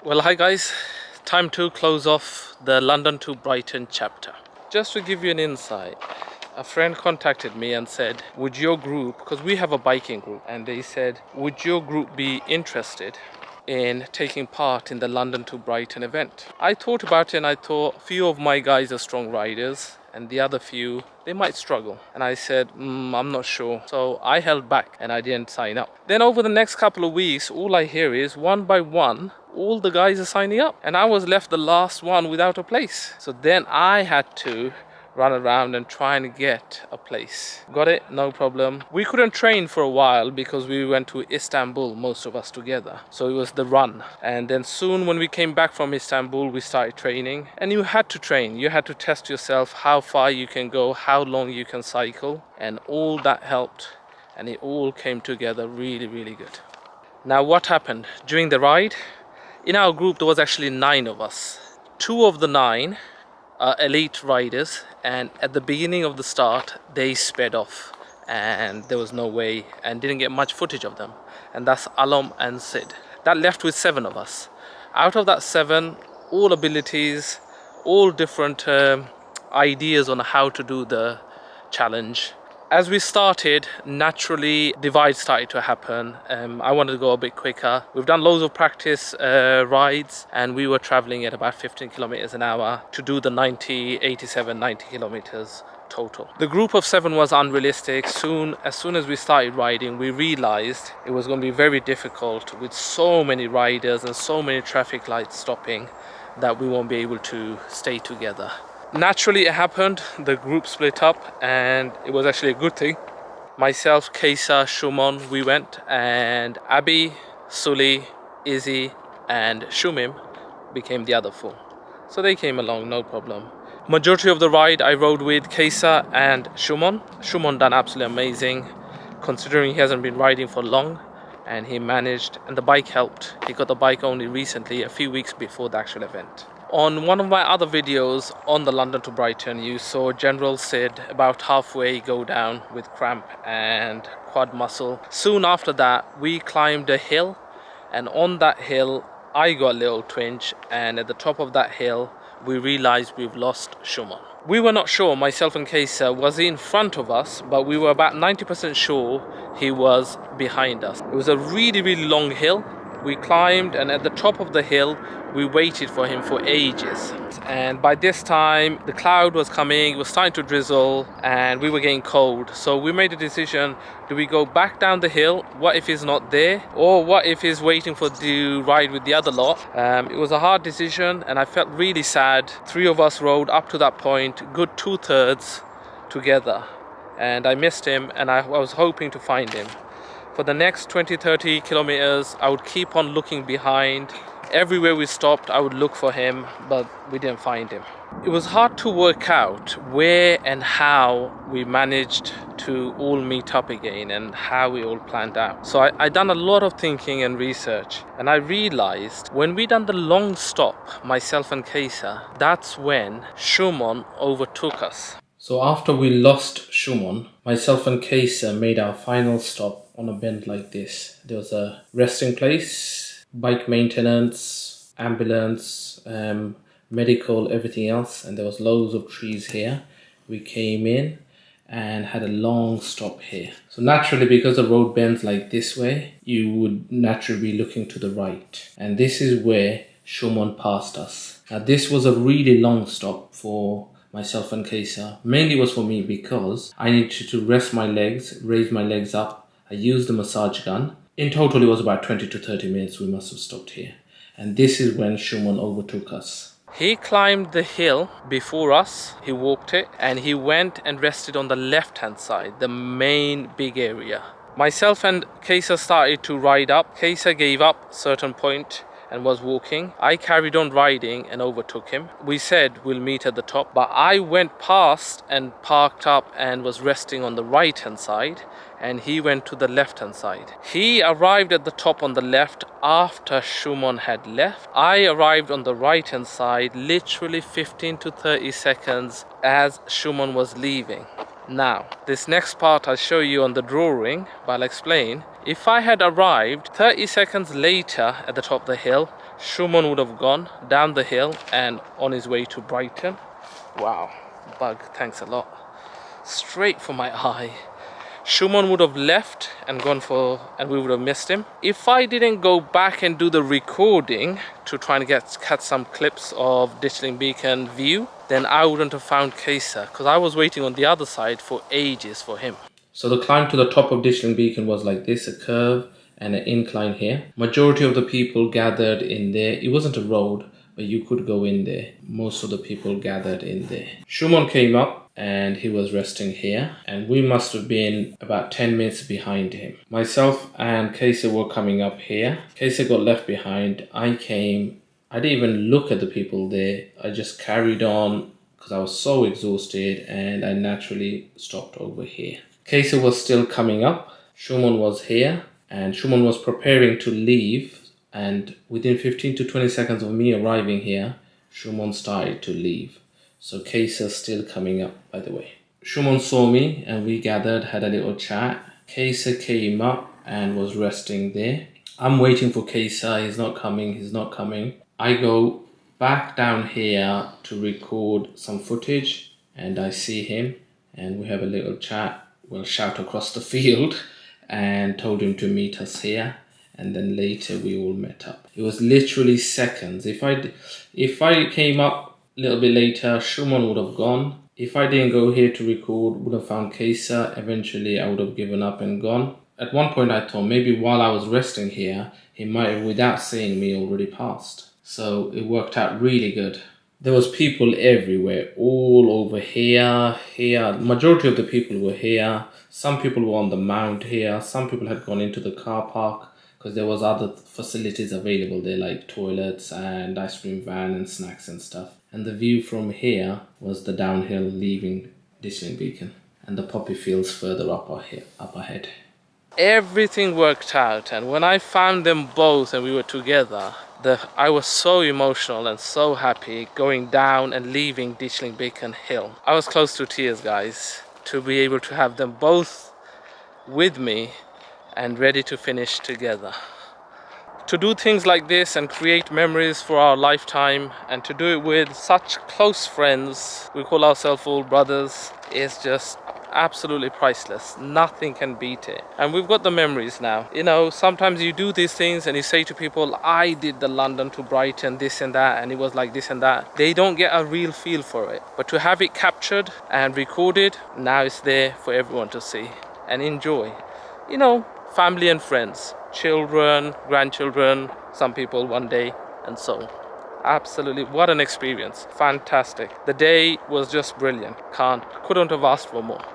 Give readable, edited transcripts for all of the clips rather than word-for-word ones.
Well, hi guys, time to close off the London to Brighton chapter. Just to give you an insight, a friend contacted me and said, would your group, because we have a biking group, and they said, would your group be interested in taking part in the London to Brighton event? I thought about it and I thought a few of my guys are strong riders and the other few, they might struggle. And I said, I'm not sure. So I held back and I didn't sign up. Then over the next couple of weeks, all I hear is one by one, all the guys are signing up. And I was left the last one without a place. So then I had to run around and try and get a place. Got it, no problem. We couldn't train for a while because we went to Istanbul, most of us together. So it was the run. And then soon when we came back from Istanbul, we started training. And you had to train. You had to test yourself how far you can go, how long you can cycle. And all that helped. And it all came together really, really good. Now what happened? During the ride, in our group there was actually 9 of us. 2 of the 9 elite riders, and at the beginning of the start they sped off and there was no way and didn't get much footage of them, and that's Alom and Sid. That left with 7 of us. Out of that 7, all abilities, all different ideas on how to do the challenge. As we started, naturally divides started to happen. I wanted to go a bit quicker. We've done loads of practice rides and we were traveling at about 15 kilometers an hour to do the 90 kilometers total. The group of 7 was unrealistic. As soon as we started riding, we realized it was going to be very difficult with so many riders and so many traffic lights stopping that we won't be able to stay together. Naturally it happened, the group split up and it was actually a good thing. Myself, Kaisa, Shumon, we went, and Abi, Suli, Izzy and Shumim became the other 4. So they came along, no problem. Majority of the ride I rode with Kaisa and Shumon. Shumon done absolutely amazing considering he hasn't been riding for long, and he managed, and the bike helped. He got the bike only recently, a few weeks before the actual event. On one of my other videos on the London to Brighton, you saw General Sid about halfway go down with cramp and quad muscle. Soon after that, we climbed a hill, and on that hill, I got a little twinge, and at the top of that hill, we realized we've lost Shumon. We were not sure, myself and Kaisa, was he in front of us, but we were about 90% sure he was behind us. It was a really, really long hill. We climbed, and at the top of the hill we waited for him for ages, and by this time the cloud was coming, it was starting to drizzle and we were getting cold. So we made a decision, do we go back down the hill, what if he's not there, or what if he's waiting for the ride with the other lot? It was a hard decision and I felt really sad. 3 of us rode up to that point, good 2/3 together, and I missed him and I was hoping to find him. For the next 20-30 kilometers, I would keep on looking behind. Everywhere we stopped, I would look for him, but we didn't find him. It was hard to work out where and how we managed to all meet up again and how we all planned out. So I done a lot of thinking and research, and I realized when we done the long stop, myself and Kaisa, that's when Shumon overtook us. So after we lost Shumon, myself and Kaisa made our final stop on a bend like this. There was a resting place, bike maintenance, ambulance, medical, everything else, and there was loads of trees here. We came in and had a long stop here. So naturally, because the road bends like this way, you would naturally be looking to the right, and this is where Shumon passed us. Now this was a really long stop for myself and Kaisa. Mainly was for me because I needed to rest my legs, raise my legs up. I used the massage gun. In total, it was about 20 to 30 minutes we must have stopped here. And this is when Shumon overtook us. He climbed the hill before us, he walked it, and he went and rested on the left-hand side, the main big area. Myself and Kaisa started to ride up. Kaisa gave up certain point and was walking. I carried on riding and overtook him. We said we'll meet at the top, but I went past and parked up and was resting on the right hand side, and he went to the left hand side. He arrived at the top on the left after Shumon had left. I arrived on the right hand side literally 15 to 30 seconds as Shumon was leaving. Now, this next part I'll show you on the drawing, but I'll explain. If I had arrived 30 seconds later at the top of the hill, Shumon would have gone down the hill and on his way to Brighton. Wow, bug, thanks a lot. Straight for my eye. Shumon would have left and gone for, and we would have missed him. If I didn't go back and do the recording to try and catch some clips of Ditchling Beacon view, then I wouldn't have found Kesa, because I was waiting on the other side for ages for him. So the climb to the top of Ditchling Beacon was like this, a curve and an incline here. Majority of the people gathered in there. It wasn't a road, but you could go in there. Most of the people gathered in there. Shumon came up and he was resting here, and we must have been about 10 minutes behind him. Myself and Kesa were coming up here. Kesa got left behind. I came. I didn't even look at the people there. I just carried on because I was so exhausted, and I naturally stopped over here. Kesa was still coming up. Shumon was here, and Shumon was preparing to leave, and within 15 to 20 seconds of me arriving here, Shumon started to leave. So Kesa's still coming up, by the way. Shumon saw me and we gathered, had a little chat. Kesa came up and was resting there. I'm waiting for Kesa. He's not coming. I go back down here to record some footage and I see him and we have a little chat. We'll shout across the field and told him to meet us here. And then later we all met up. It was literally seconds. If I came up a little bit later, Shumon would have gone. If I didn't go here to record, would have found Kesa. Eventually I would have given up and gone. At one point I thought maybe while I was resting here, he might have, without seeing me, already passed. So it worked out really good. There was people everywhere, all over here. Majority of the people were here. Some people were on the mount here. Some people had gone into the car park, because there was other facilities available there, like toilets and ice cream van and snacks and stuff. And the view from here was the downhill leaving Ditchling Beacon and the poppy fields further up ahead. Everything worked out, and when I found them both and we were together, I was so emotional and so happy going down and leaving Ditchling Beacon Hill. I was close to tears, guys, to be able to have them both with me and ready to finish together. To do things like this and create memories for our lifetime, and to do it with such close friends, we call ourselves all brothers, is just absolutely priceless. Nothing can beat it. And we've got the memories now. You know, sometimes you do these things and you say to people, I did the London to Brighton, this and that, and it was like this and that. They don't get a real feel for it. But to have it captured and recorded, now it's there for everyone to see and enjoy. You know, family and friends, children, grandchildren, some people one day, and so absolutely, what an experience. Fantastic. The day was just brilliant. Couldn't have asked for more.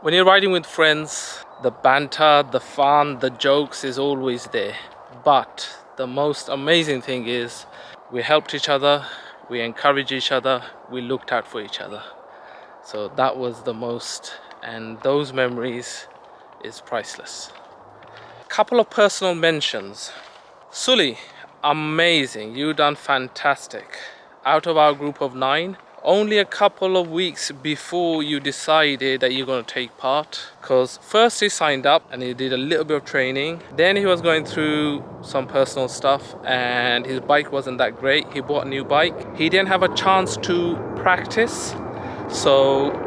When you're riding with friends, the banter, the fun, the jokes is always there. But the most amazing thing is we helped each other, we encouraged each other, we looked out for each other. So that was the most, and those memories is priceless. Couple of personal mentions. Sully, amazing, you done fantastic. Out of our group of 9, only a couple of weeks before you decided that you're going to take part, because first he signed up and he did a little bit of training, then he was going through some personal stuff and his bike wasn't that great. He bought a new bike. He didn't have a chance to practice, so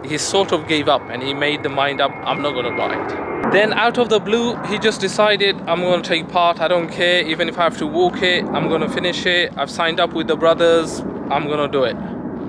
he sort of gave up and he made the mind up, I'm not going to ride. Then out of the blue, he just decided, I'm going to take part, I don't care, even if I have to walk it, I'm going to finish it, I've signed up with the brothers, I'm going to do it.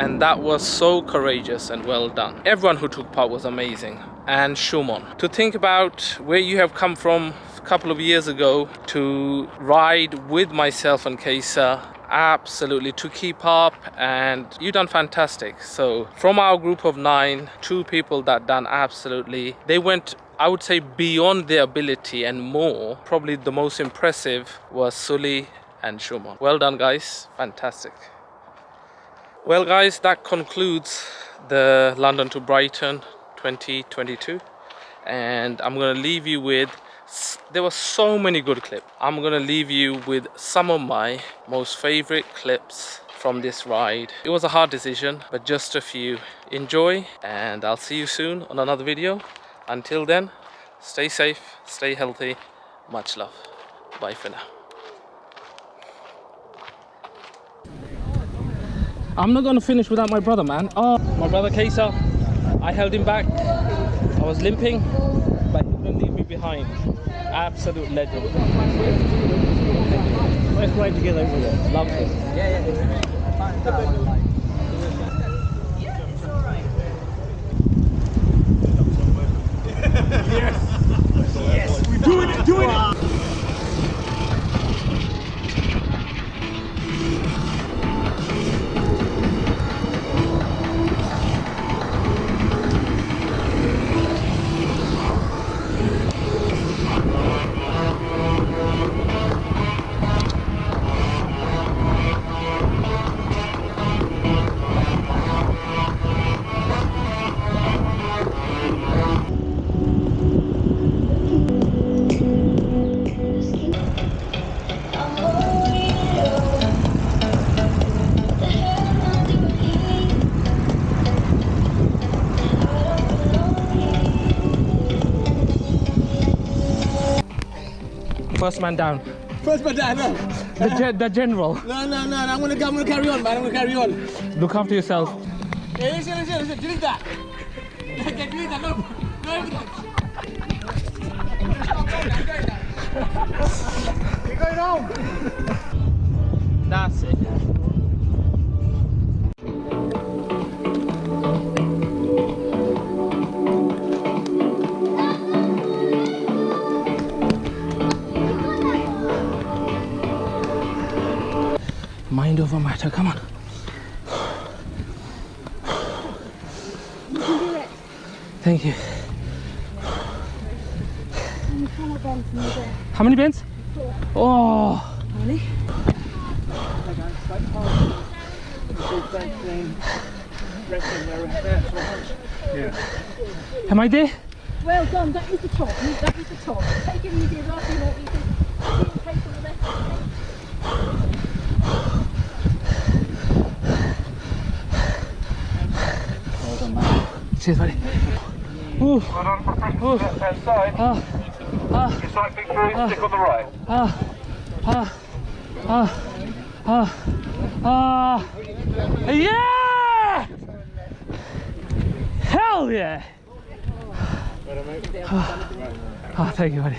And that was so courageous and well done. Everyone who took part was amazing. And Shumon, to think about where you have come from a couple of years ago to ride with myself and Kesa, absolutely, to keep up, and you done fantastic. So from our group of 9, 2 people that done absolutely, they went, I would say, beyond their ability and more. Probably the most impressive was Sully and Shumon. Well done, guys, fantastic. Well guys, that concludes the London to Brighton 2022, and I'm going to leave you with, there were so many good clips. I'm going to leave you with some of my most favorite clips from this ride. It was a hard decision, but just a few. Enjoy, and I'll see you soon on another video. Until then, stay safe, stay healthy, much love. Bye for now. I'm not gonna finish without my brother, man. Oh, my brother Kaisa, I held him back. I was limping, but he wouldn't leave me behind. Absolute legend. Let's play together. Lovely. Yeah. It's all right. Yes, we're doing it. First man down. First man down, no. The general. No. I'm gonna carry on, man. I'm gonna carry on. Look after yourself. Hey, listen. Delete that. Delete that. No evidence. You're going home. That's it. Mind over matter, come on. You can do it. Thank you. How many bends? 4. Oh, Really? am I there? Well done. That was the top. That was the top. Take it easy. After you want you can take on the left. Cheers, buddy. Ooh. Well done for pressing the left hand side. Your cycling through, stick on the right. Yeah! Hell yeah! Oh, thank you, buddy.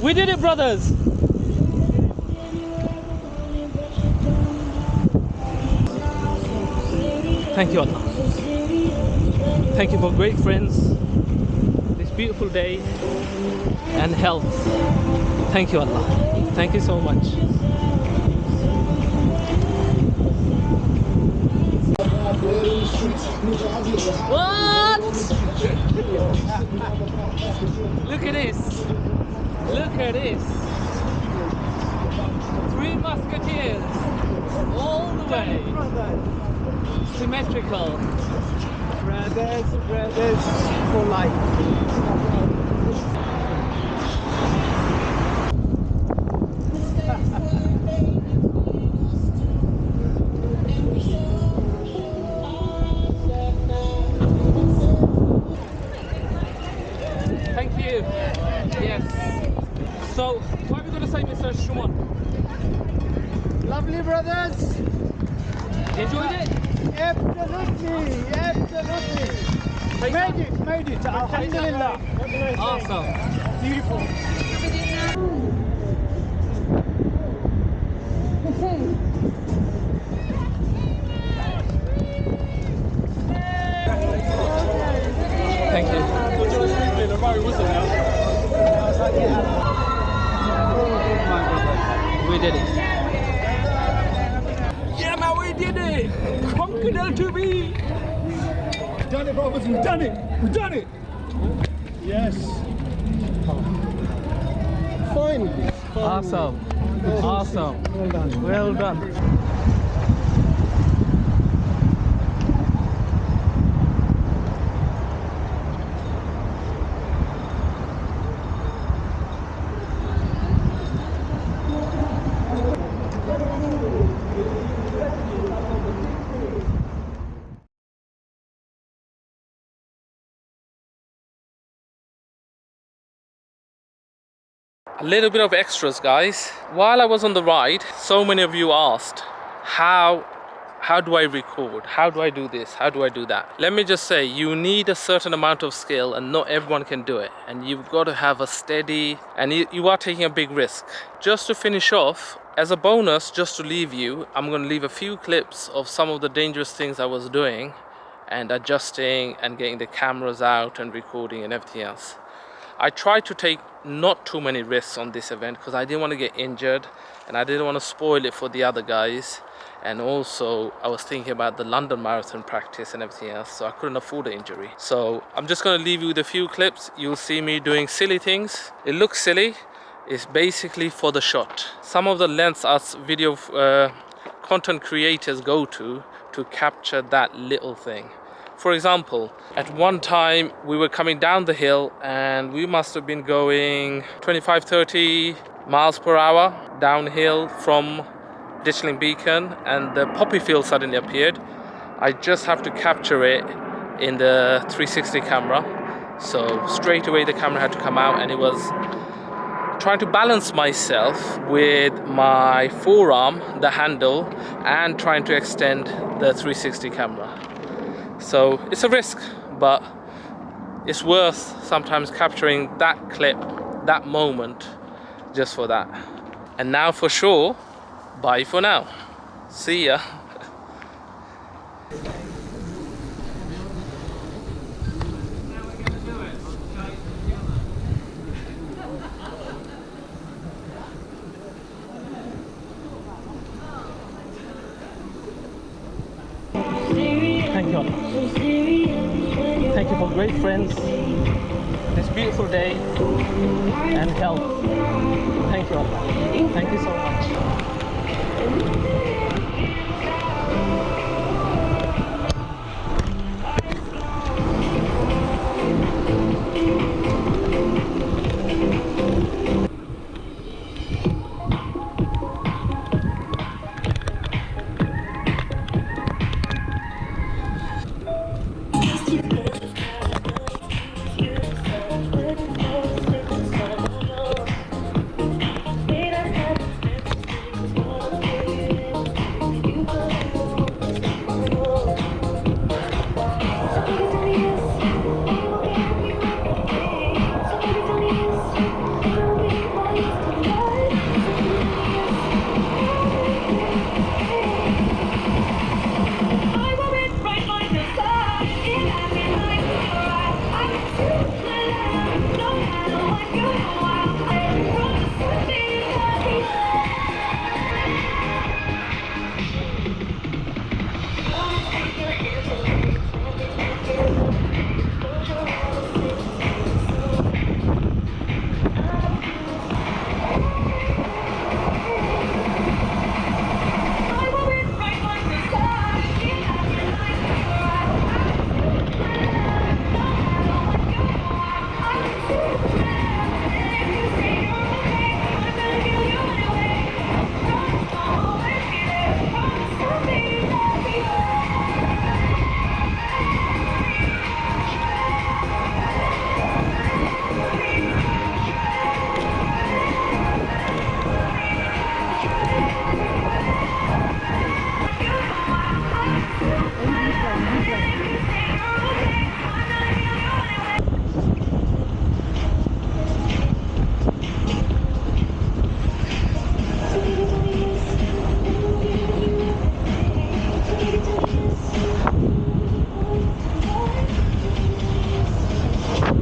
We did it, brothers! Thank you, Allah. Thank you for great friends, this beautiful day, and health. Thank you, Allah. Thank you so much. What? Look at this. Look at this. 3 musketeers all the way. Symmetrical. Brothers for life. Thank you. Yes. So, what are we going to say, Mr. Shuman? Lovely brothers. Enjoyed it? Absolutely. Made it. Alhamdulillah. Awesome. Beautiful. Thank you. We did it. Yeah, man, we did it. Crocodile to me. We've done it, brothers. We've done it. Yes. Finally. Awesome. Awesome. Well done. Well done. A little bit of extras, guys. While I was on the ride, so many of you asked, how do I record? How do I do this? How do I do that? Let me just say, you need a certain amount of skill and not everyone can do it. And you've got to have a steady, and you are taking a big risk. Just to finish off, as a bonus, just to leave you, I'm going to leave a few clips of some of the dangerous things I was doing and adjusting and getting the cameras out and recording and everything else. I tried to take not too many risks on this event because I didn't want to get injured and I didn't want to spoil it for the other guys. And also I was thinking about the London Marathon practice and everything else, so I couldn't afford an injury. So I'm just going to leave you with a few clips. You'll see me doing silly things. It looks silly. It's basically for the shot. Some of the lengths us video content creators go to capture that little thing. For example, at one time we were coming down the hill and we must have been going 25-30 miles per hour downhill from Ditchling Beacon, and the poppy field suddenly appeared. I just have to capture it in the 360 camera. So straight away the camera had to come out, and it was trying to balance myself with my forearm, the handle, and trying to extend the 360 camera. So it's a risk, but it's worth sometimes capturing that clip, that moment, just for that. And now for sure, bye for now. See ya. Thank you. Thank you for great friends, this beautiful day, and health. Thank you. Thank you so much.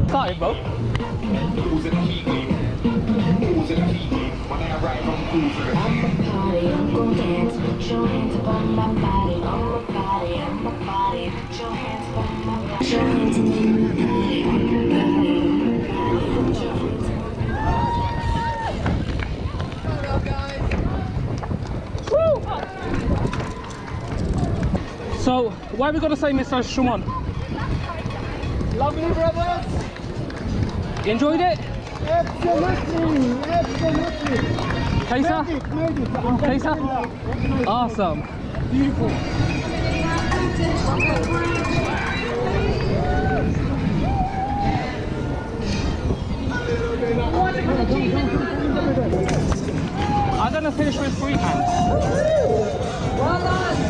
Sorry, bro. So, why we gotta say Mr. Schumann? Lovely, brothers. Enjoyed it? Absolutely, absolutely. Kaisa? Made it. Kaisa? Awesome. Beautiful. going to finish with free hands. Well done.